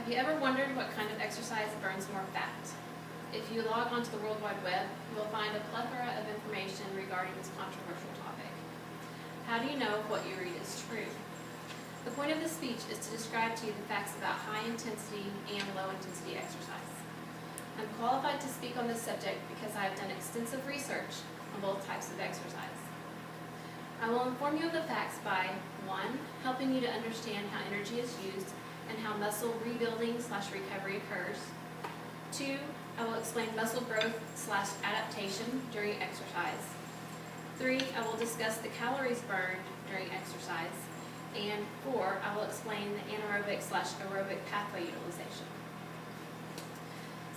Have you ever wondered what kind of exercise burns more fat? If you log onto the World Wide Web, you will find a plethora of information regarding this controversial topic. How do you know if what you read is true? The point of this speech is to describe to you the facts about high-intensity and low-intensity exercise. I'm qualified to speak on this subject because I have done extensive research on both types of exercise. I will inform you of the facts by 1. Helping you to understand how energy is used and how muscle rebuilding/recovery occurs. 2. I will explain muscle growth/adaptation during exercise. 3. I will discuss the calories burned during exercise. And 4. I will explain the anaerobic/aerobic pathway utilization.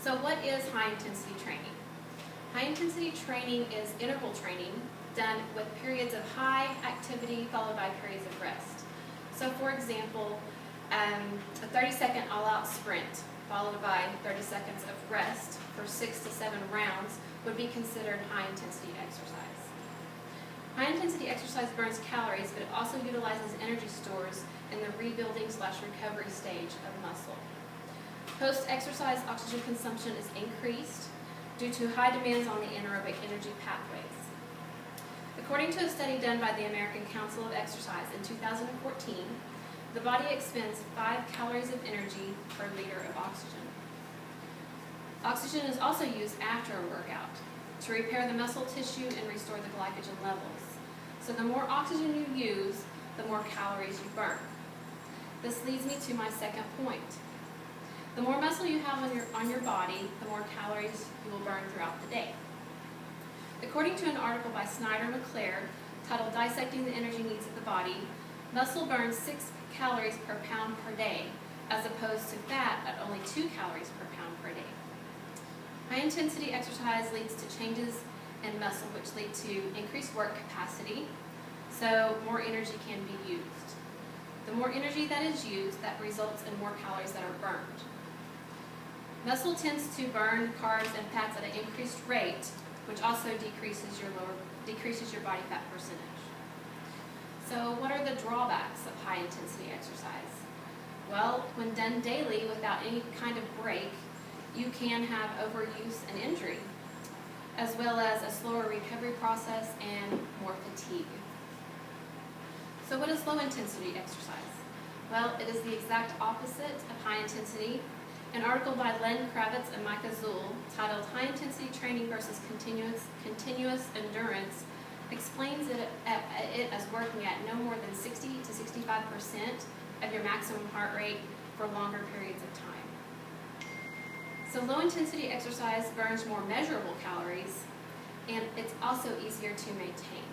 So what is high-intensity training? High-intensity training is interval training done with periods of high activity followed by periods of rest. So for example, a 30-second all-out sprint followed by 30 seconds of rest for 6 to 7 rounds would be considered high-intensity exercise. High-intensity exercise burns calories, but it also utilizes energy stores in the rebuilding/recovery stage of muscle. Post-exercise oxygen consumption is increased due to high demands on the anaerobic energy pathways. According to a study done by the American Council of Exercise in 2014, the body expends 5 calories of energy per liter of oxygen. Oxygen is also used after a workout to repair the muscle tissue and restore the glycogen levels. So the more oxygen you use, the more calories you burn. This leads me to my second point. The more muscle you have on your body, the more calories you will burn throughout the day. According to an article by Snyder-McClare titled Dissecting the Energy Needs of the Body, muscle burns 6 calories per pound per day, as opposed to fat at only 2 calories per pound per day. High-intensity exercise leads to changes in muscle, which lead to increased work capacity, so more energy can be used. The more energy that is used, that results in more calories that are burned. Muscle tends to burn carbs and fats at an increased rate, which also decreases your body fat percentage. So what are the drawbacks of high-intensity exercise? Well, when done daily without any kind of break, you can have overuse and injury, as well as a slower recovery process and more fatigue. So what is low-intensity exercise? Well, it is the exact opposite of high-intensity. An article by Len Kravitz and Micah Zuhl titled High-Intensity Training versus Continuous Endurance explains it as working at no more than 60 to 65% of your maximum heart rate for longer periods of time. So low-intensity exercise burns more measurable calories, and it's also easier to maintain.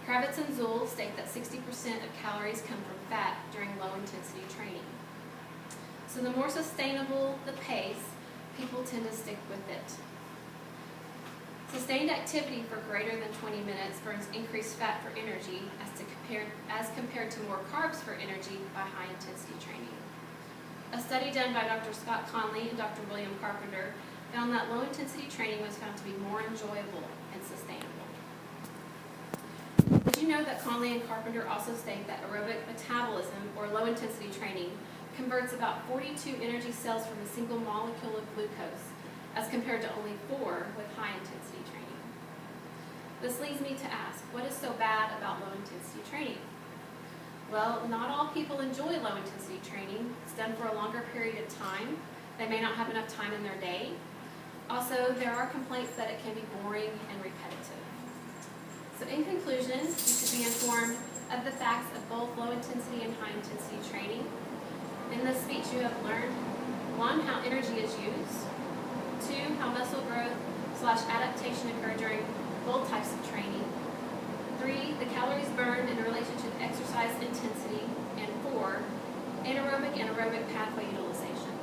Kravitz and Zuhl state that 60% of calories come from fat during low-intensity training. So the more sustainable the pace, people tend to stick with it. Sustained activity for greater than 20 minutes burns increased fat for energy as compared to more carbs for energy by high-intensity training. A study done by Dr. Scott Conley and Dr. William Carpenter found that low-intensity training was found to be more enjoyable and sustainable. Did you know that Conley and Carpenter also state that aerobic metabolism, or low-intensity training, converts about 42 energy cells from a single molecule of glucose, as compared to only 4 with high-intensity training? This leads me to ask, what is so bad about low-intensity training? Well, not all people enjoy low-intensity training. It's done for a longer period of time. They may not have enough time in their day. Also, there are complaints that it can be boring and repetitive. So in conclusion, you should be informed of the facts of both low-intensity and high-intensity training. In this speech, you have learned 1. How energy is used, 2. How muscle growth/adaptation occur during both types of training, 3. The calories burned in relation to exercise intensity, and 4. Anaerobic and aerobic pathway utilization.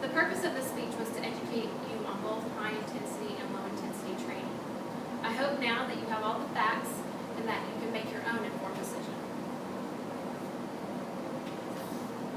The purpose of this speech was to educate you on both high-intensity and low-intensity training. I hope now that you have all the facts and that you can make your own informed decision.